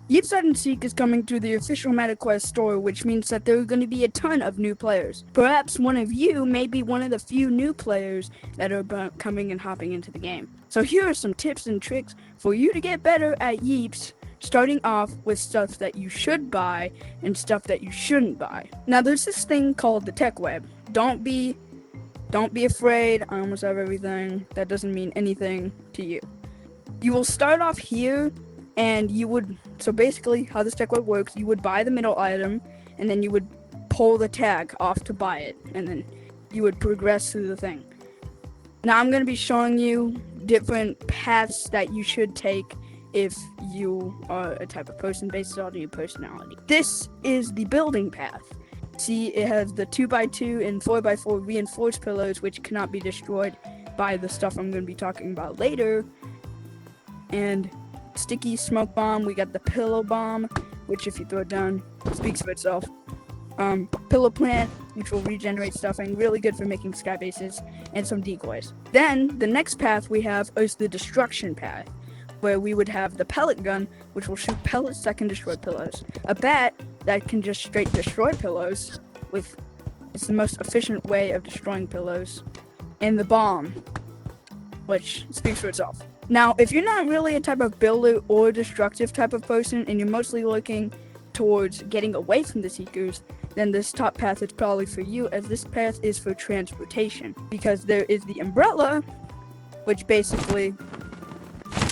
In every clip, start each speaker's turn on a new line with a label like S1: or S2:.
S1: Yeeps Hide and Seek is coming to the official MetaQuest store, which means that there are going to be a ton of new players. Perhaps one of you may be one of the few new players that are coming and hopping into the game. So here are some tips and tricks for you to get better at Yeeps, starting off with stuff that you should buy and stuff that you shouldn't buy. Now there's this thing called the tech web. Don't be afraid. I almost have everything. That doesn't mean anything to you. You will start off here, and so basically how this tech web works, you would buy the middle item, and then you would pull the tag off to buy it, and then you would progress through the thing. Now I'm going to be showing you different paths that you should take if you are a type of person based on your personality. This is the building path. See, it has the 2x2 and 4x4 reinforced pillars, which cannot be destroyed by the stuff I'm going to be talking about later. And sticky smoke bomb. We got the pillow bomb, which if you throw it down, speaks for itself. Pillow plant, which will regenerate stuffing, really good for making sky bases, and some decoys. Then the next path we have is the destruction path, where we would have the pellet gun, which will shoot pellets that can destroy pillows. A bat that can just straight destroy pillows, it's the most efficient way of destroying pillows. And the bomb, which speaks for itself. Now, if you're not really a type of builder or destructive type of person, and you're mostly looking towards getting away from the Seekers, then this top path is probably for you, as this path is for transportation. Because there is the umbrella, which basically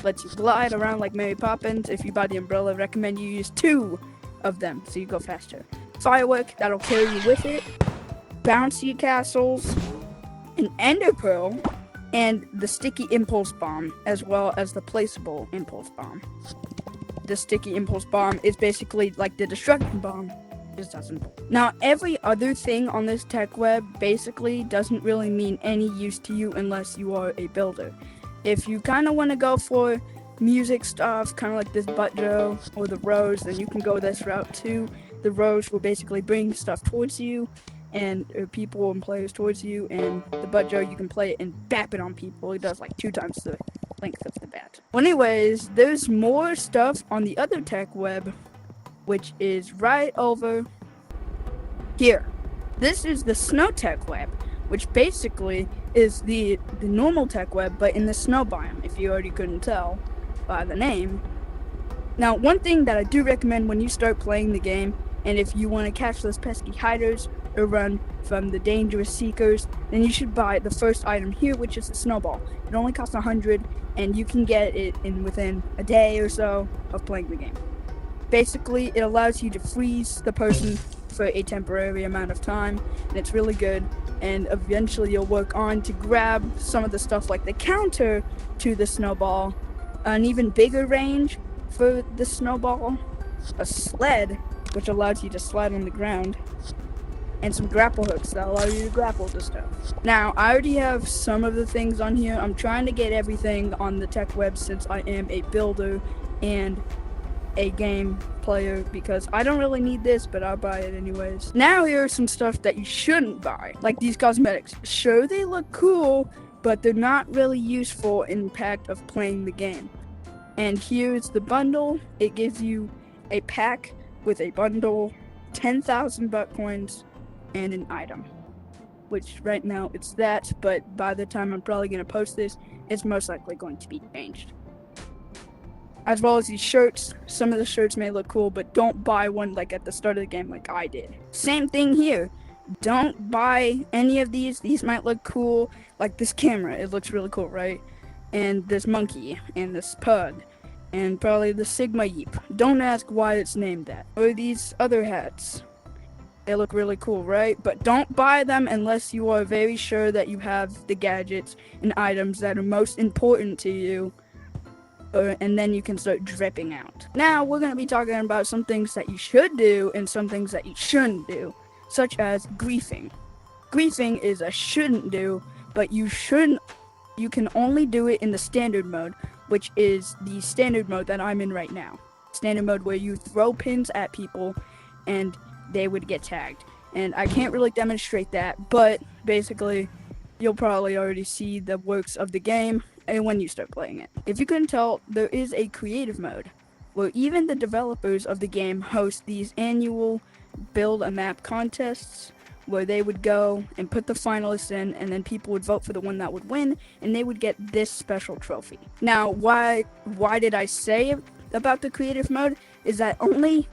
S1: lets you glide around like Mary Poppins. If you buy the umbrella, I recommend you use 2 of them so you go faster. Firework, that'll carry you with it. Bouncy castles, an ender pearl, and the sticky impulse bomb, as well as the placeable impulse bomb. The sticky impulse bomb is basically like the destruction bomb. Just doesn't. Now, every other thing on this tech web basically doesn't really mean any use to you unless you are a builder. If you kind of want to go for music stuff, kind of like this Butt Joe or the Rose, then you can go this route too. The Rose will basically bring stuff towards you, and people and players towards you, and the Butt Joe, you can play it and bap it on people. It does like 2 times the length of the bat. Well, anyways, there's more stuff on the other tech web, which is right over here. This is the snow tech web, which basically is the normal tech web, but in the snow biome, if you already couldn't tell by the name. Now, one thing that I do recommend when you start playing the game, and if you want to catch those pesky hiders or run from the dangerous seekers, then you should buy the first item here, which is the snowball. It only costs 100, and you can get it within a day or so of playing the game. Basically, it allows you to freeze the person for a temporary amount of time, and it's really good. And eventually you'll work on to grab some of the stuff like the counter to the snowball, an even bigger range for the snowball, a sled, which allows you to slide on the ground, and some grapple hooks that allow you to grapple to stuff. Now, I already have some of the things on here. I'm trying to get everything on the tech web since I am a builder and a game player, because I don't really need this, but I'll buy it anyways. Now here are some stuff that you shouldn't buy, like these cosmetics. Sure, they look cool, but they're not really useful in fact of playing the game. And here's the bundle. It gives you a pack with a bundle, 10,000 butt coins, and an item, which right now it's that, but by the time I'm probably going to post this, it's most likely going to be changed. As well as these shirts. Some of the shirts may look cool, but don't buy one like at the start of the game like I did. Same thing here. Don't buy any of these. These might look cool, like this camera. It looks really cool, right? And this monkey, and this pug, and probably the Sigma Yeep. Don't ask why it's named that. Or these other hats. They look really cool, right? But don't buy them unless you are very sure that you have the gadgets and items that are most important to you. And then you can start dripping out. Now, we're going to be talking about some things that you should do and some things that you shouldn't do, such as griefing. Griefing is a shouldn't do, but you can only do it in the standard mode, which is the standard mode that I'm in right now. Standard mode where you throw pins at people and they would get tagged. And I can't really demonstrate that, but basically, you'll probably already see the works of the game and when you start playing it. If you couldn't tell, there is a creative mode. where even the developers of the game host these annual build a map contests where they would go and put the finalists in, and then people would vote for the one that would win, and they would get this special trophy. Now, why did I say about the creative mode is that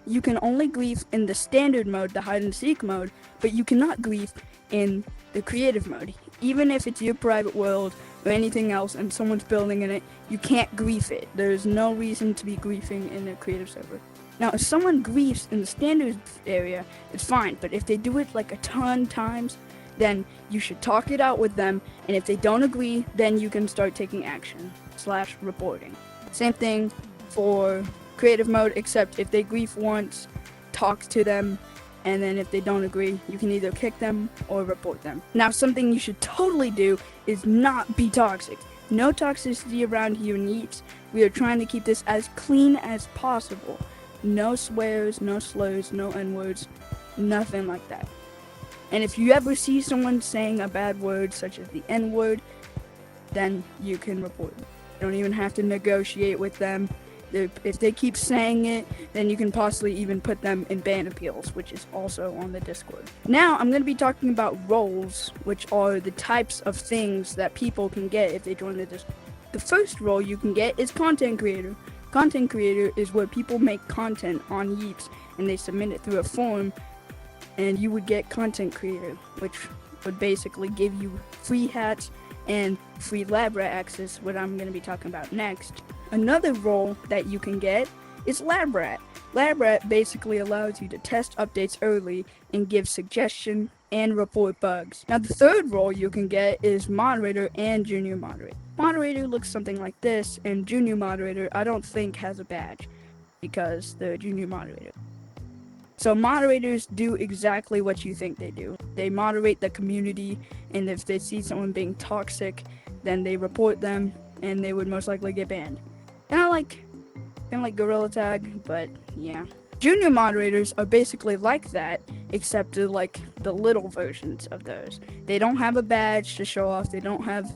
S1: you can only grief in the standard mode, the hide and seek mode, but you cannot grief in the creative mode. Even if it's your private world or anything else and someone's building in it, you can't grief it. There's no reason to be griefing in a creative server. Now, if someone griefs in the standard area, it's fine, but if they do it like a ton times, then you should talk it out with them, and if they don't agree, then you can start taking action / reporting. Same thing for creative mode, except if they grief once, talk to them, and then if they don't agree, you can either kick them or report them. Now, something you should totally do is not be toxic. No toxicity around here in Yeeps. We are trying to keep this as clean as possible. No swears, no slurs, no N-words, nothing like that. And if you ever see someone saying a bad word, such as the N-word, then you can report them. You don't even have to negotiate with them. If they keep saying it, then you can possibly even put them in ban appeals, which is also on the Discord. Now, I'm going to be talking about roles, which are the types of things that people can get if they join the Discord. The first role you can get is content creator. Content creator is where people make content on Yeeps and they submit it through a form, and you would get content creator, which would basically give you free hats and free lab rat access, what I'm going to be talking about next. Another role that you can get is lab rat. Lab rat basically allows you to test updates early and give suggestion and report bugs. Now, the third role you can get is moderator and junior moderator. Moderator looks something like this, and junior moderator I don't think has a badge because they're junior moderator. So moderators do exactly what you think they do. They moderate the community, and if they see someone being toxic, then they report them, and they would most likely get banned. Kind of like Gorilla Tag, but yeah. Junior moderators are basically like that, except they're like the little versions of those. They don't have a badge to show off. They don't have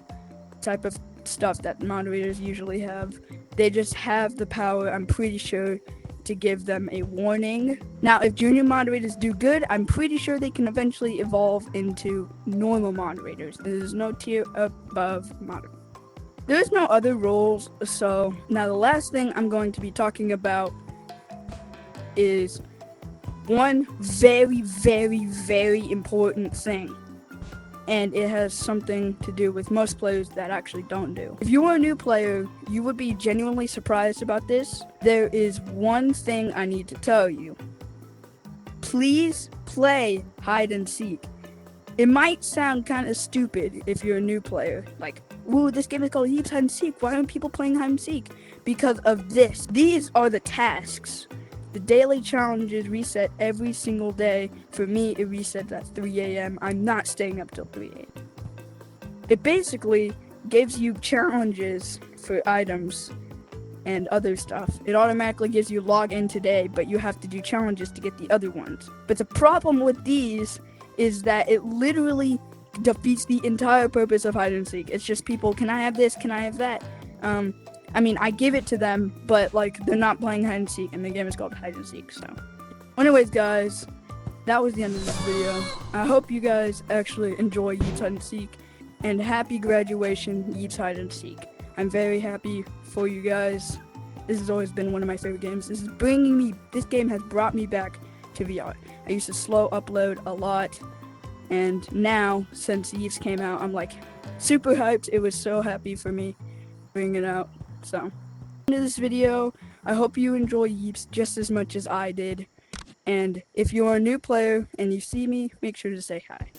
S1: type of stuff that moderators usually have. They just have the power, I'm pretty sure, to give them a warning. Now, if junior moderators do good, I'm pretty sure they can eventually evolve into normal moderators. There's no tier above moderator. There's no other roles, so now the last thing I'm going to be talking about is one very, very, very important thing. And it has something to do with most players that actually don't do. If you are a new player, you would be genuinely surprised about this. There is one thing I need to tell you. Please play hide and seek. It might sound kind of stupid if you're a new player. Like, ooh, this game is called Yeeps Hide and Seek. Why aren't people playing hide and seek? Because of this. These are the tasks. The daily challenges reset every single day. For me, it resets at 3 a.m. I'm not staying up till 3 a.m. It basically gives you challenges for items and other stuff. It automatically gives you log in today, but you have to do challenges to get the other ones. But the problem with these is that it literally defeats the entire purpose of hide and seek. It's just people, can I have this? Can I have that? I mean, I give it to them, but like they're not playing hide and seek, and the game is called hide and seek. So, anyways, guys, that was the end of this video. I hope you guys actually enjoy Yeeps Hide and Seek, and happy graduation, Yeeps Hide and Seek. I'm very happy for you guys. This has always been one of my favorite games. This game has brought me back to VR. I used to slow upload a lot, and now since Yeeps came out, I'm like super hyped. It was so happy for me bringing it out. So, end of this video. I hope you enjoy Yeeps just as much as I did. And if you're a new player and you see me, make sure to say hi.